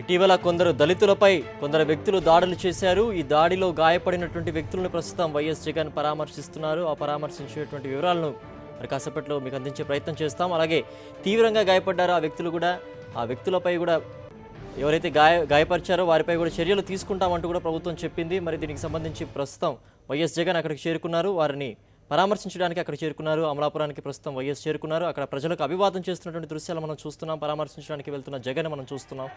ఇటీవల కొందరు వ్యక్తులు దాడులు చేశారు. ఈ దాడిలో గాయపడినటువంటి వ్యక్తులను ప్రస్తుతం వైఎస్ జగన్ పరామర్శిస్తున్నారు. ఆ పరామర్శించేటువంటి వివరాలను మరి కాసేపట్లో మీకు అందించే ప్రయత్నం చేస్తాం. అలాగే తీవ్రంగా గాయపడ్డారో ఆ వ్యక్తులపై కూడా ఎవరైతే గాయపరిచారో వారిపై కూడా చర్యలు తీసుకుంటామంటూ కూడా ప్రభుత్వం చెప్పింది. మరి దీనికి సంబంధించి ప్రస్తుతం వైఎస్ జగన్ అక్కడికి చేరుకున్నారు. వారిని పరామర్శించడానికి అక్కడ చేరుకున్నారు. అమలాపురానికి ప్రస్తుతం వైఎస్ చేరుకున్నారు. అక్కడ ప్రజలకు అభివాదం చేస్తున్నటువంటి దృశ్యాలు మనం చూస్తున్నాం. పరామర్శించడానికి వెళ్తున్న జగన్ మనం చూస్తున్నాం.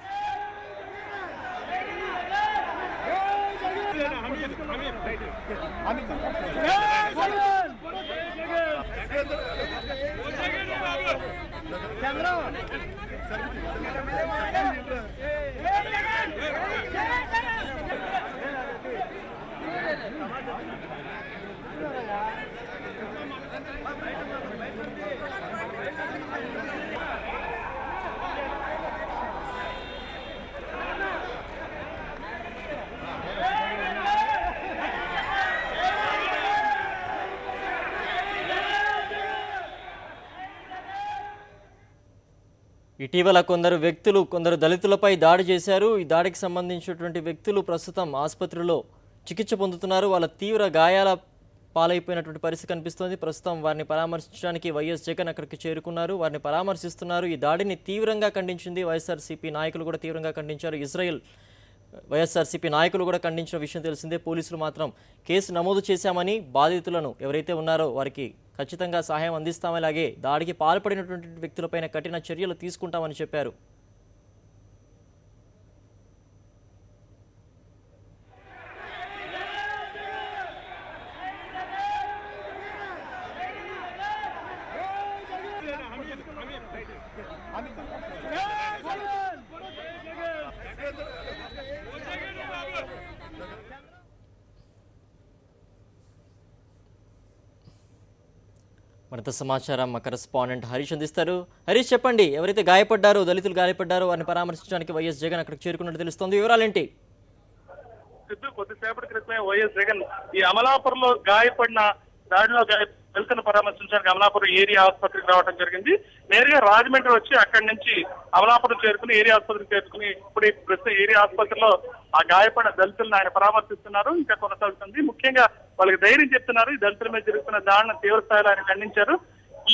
ఇటీవల కొందరు దళితులపై దాడి చేశారు. ఈ దాడికి సంబంధించినటువంటి వ్యక్తులు ప్రస్తుతం ఆసుపత్రిలో చికిత్స పొందుతున్నారు. వాళ్ళ తీవ్ర గాయాల పాలైపోయినటువంటి పరిస్థితి కనిపిస్తోంది. ప్రస్తుతం వారిని పరామర్శించడానికి వైఎస్ జగన్ అక్కడికి చేరుకున్నారు. వారిని పరామర్శిస్తున్నారు. ఈ దాడిని తీవ్రంగా ఖండించింది వైఎస్ఆర్సీపీ నాయకులు కూడా తీవ్రంగా ఖండించారు. వైఎస్ఆర్సీపీ నాయకులు కూడా ఖండించిన విషయం తెలిసిందే. పోలీసులు మాత్రం కేసు నమోదు చేశామని, బాధితులను ఎవరైతే ఉన్నారో వారికి ఖచ్చితంగా సహాయం అందిస్తామని, అలాగే దాడికి పాల్పడినటువంటి వ్యక్తులపైన కఠిన చర్యలు తీసుకుంటామని చెప్పారు. మరింత సమాచారం మా కరెస్పాండెంట్ హరీష్ అందిస్తారు. హరీష్, చెప్పండి, ఎవరైతే దళితులు గాయపడ్డారో వారిని పరామర్శించడానికి వైఎస్ జగన్ అక్కడికి చేరుకున్నట్టు తెలుస్తోంది. వివరాలేంటి? కొద్దిసేపటి క్రితమే వైఎస్ జగన్ ఈ అమలాపురంలో గాయపడిన దాడిలో దళితులను పరామర్శించడానికి అమలాపురం ఏరియా ఆసుపత్రికి రావడం జరిగింది. నేరుగా రాజమండ్రి వచ్చి అక్కడి నుంచి అమలాపురం చేరుకుని ఏరియా ఆసుపత్రికి చేరుకుని ఇప్పుడు ప్రస్తుతం ఏరియా ఆసుపత్రిలో ఆ గాయపడిన దళితులను ఆయన పరామర్శిస్తున్నారు. ఇంకా కొనసాగుతుంది. ముఖ్యంగా వాళ్ళకి ధైర్యం చెప్తున్నారు. ఈ దళితుల మీద జరుగుతున్న దాడిని తీవ్ర స్థాయిలో ఆయన ఖండించారు.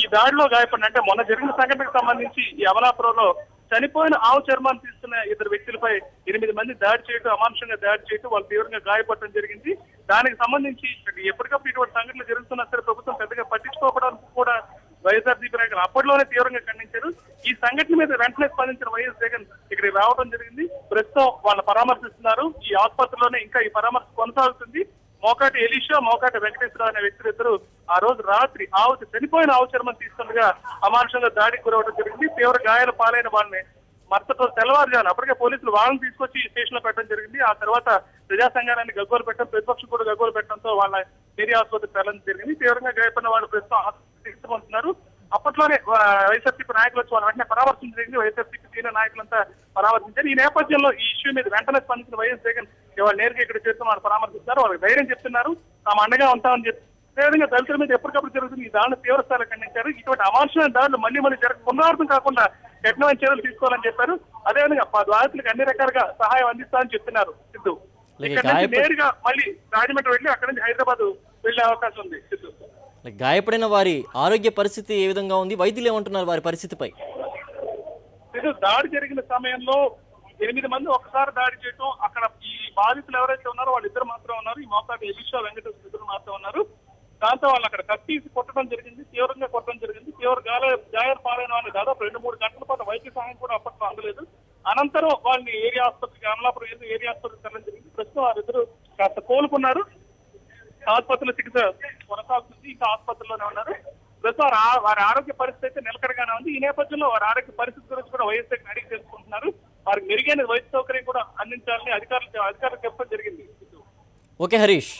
ఈ దాడిలో గాయపడిన అంటే మొన్న జరిగిన సంఘటనకు సంబంధించి ఈ అమలాపురంలో చనిపోయిన ఆవు చర్మాన్ని తీసుకున్న ఇద్దరు వ్యక్తులపై 8 మంది దాడి చేయడం, అమానుషంగా దాడి చేయడం, వాళ్ళు తీవ్రంగా గాయపడటం జరిగింది. దానికి సంబంధించి ఎప్పటికప్పుడు ఇటువంటి సంఘటనలు జరుగుతున్నా సరే ప్రభుత్వం పెద్దగా పట్టించుకోవడానికి కూడా వైఎస్ఆర్సీపీ నాయకులు అప్పట్లోనే తీవ్రంగా ఖండించారు. ఈ సంఘటన మీద వెంటనే స్పందించిన వైఎస్ జగన్ ఇక్కడికి రావడం జరిగింది. ప్రస్తుతం వాళ్ళ పరామర్శిస్తున్నారు. ఈ ఆసుపత్రిలోనే ఇంకా ఈ పరామర్శ కొనసాగుతుంది. మోకాటి ఎలీషా, మోకాటి వెంకటేశ్వరరావు అనే వ్యక్తులిద్దరూ ఆ రోజు రాత్రి చనిపోయిన ఆవు చర్మం తీసుకుండగా అమానుషంగా దాడికి గురవడం జరిగింది. తీవ్ర గాయాల పాలైన వాళ్ళని మరుసటి రోజు తెల్లవారుజాను అప్పటికే పోలీసులు వాళ్ళని తీసుకొచ్చి స్టేషన్ లో పెట్టడం జరిగింది. ఆ తర్వాత ప్రజా సంఘాన్ని గగ్గోలు పెట్టడం, ప్రతిపక్షం కూడా గగ్గోలు పెట్టడంతో వాళ్ళ ఏరియా ఆసుపత్రికి వెళ్ళడం జరిగింది. తీవ్రంగా గాయపడిన వాళ్ళు ప్రస్తుతం చికిత్స పొందుతున్నారు. అప్పట్లోనే వైఎస్ఆర్సీపీ నాయకులు వచ్చి వాళ్ళ వెంటనే పరామర్శించడం జరిగింది. వైఎస్ఆర్సీపీ సీనియర్ నాయకులంతా పరామర్శించారు. ఈ నేపథ్యంలో ఈ ఇష్యూ మీద వెంటనే స్పందించిన వైఎస్ జగన్ ఇవాళ నేరుగా ఇక్కడ చేస్తూ వాళ్ళు పరామర్శిస్తారు. వాళ్ళకి ధైర్యం చెప్తున్నారు, తాము అండగా ఉంటామని చెప్పి అదేవిధంగా దళితుల మీద ఎప్పటికప్పుడు జరుగుతుంది ఈ దాడులు తీవ్ర స్థాయిలో ఖండించారు. ఇటువంటి అమానుషమైన దాడులు మళ్ళీ పునరావృతం కాకుండా కఠినమైన చర్యలు తీసుకోవాలని చెప్పారు. అదేవిధంగా బాధితులకు అన్ని రకాలుగా సహాయం అందిస్తామని చెప్తున్నారు. సిద్ధు ఇక్కడ నుంచి నేరుగా మళ్ళీ రాజమండ్రి వెళ్ళి అక్కడి నుంచి హైదరాబాద్ వెళ్లే అవకాశం ఉంది. సిద్ధు, గాయపడిన వారి ఆరోగ్య పరిస్థితి ఏ విధంగా ఉంది? వైద్యులు ఏమంటున్నారు వారి పరిస్థితిపై? దాడి జరిగిన సమయంలో 8 మంది ఒకసారి దాడి చేయడం, అక్కడ ఈ బాధితులు ఎవరైతే ఉన్నారో వాళ్ళిద్దరు మాత్రం ఉన్నారు. ఈ మోకాటి ఎలీషా, వెంకటేశ్వర ఇద్దరు మాత్రం ఉన్నారు. దాంతో వాళ్ళు అక్కడ కత్తిసి కొట్టడం జరిగింది, తీవ్రంగా కొట్టడం జరిగింది. తీవ్ర గాయాలు పాలైన వాళ్ళని దాదాపు 2-3 గంటల పాటు వైద్య సహాయం కూడా అప్పట్లో అందలేదు. అనంతరం వాళ్ళని ఏరియా ఆసుపత్రికి, అమలాపురం ఏరియా ఆసుపత్రికి తరలించడం జరిగింది. ప్రస్తుతం వారిద్దరు కాస్త కోలుకున్నారు. ఆసుపత్రిలో చికిత్స కొనసాగుతుంది. ఇంకా ఆసుపత్రిలోనే ఉన్నారు. ప్రస్తుతం వారి ఆరోగ్య పరిస్థితి అయితే నిలకడగానే ఉంది. ఈ నేపథ్యంలో వారి ఆరోగ్య పరిస్థితి గురించి కూడా వైఎస్ అడిగి తెలుసుకుంటున్నారు. వారికి మెరుగైన వైద్య సౌకర్యం కూడా అందించాలని అధికారులు చెప్పడం జరిగింది. ఓకే హరీష్.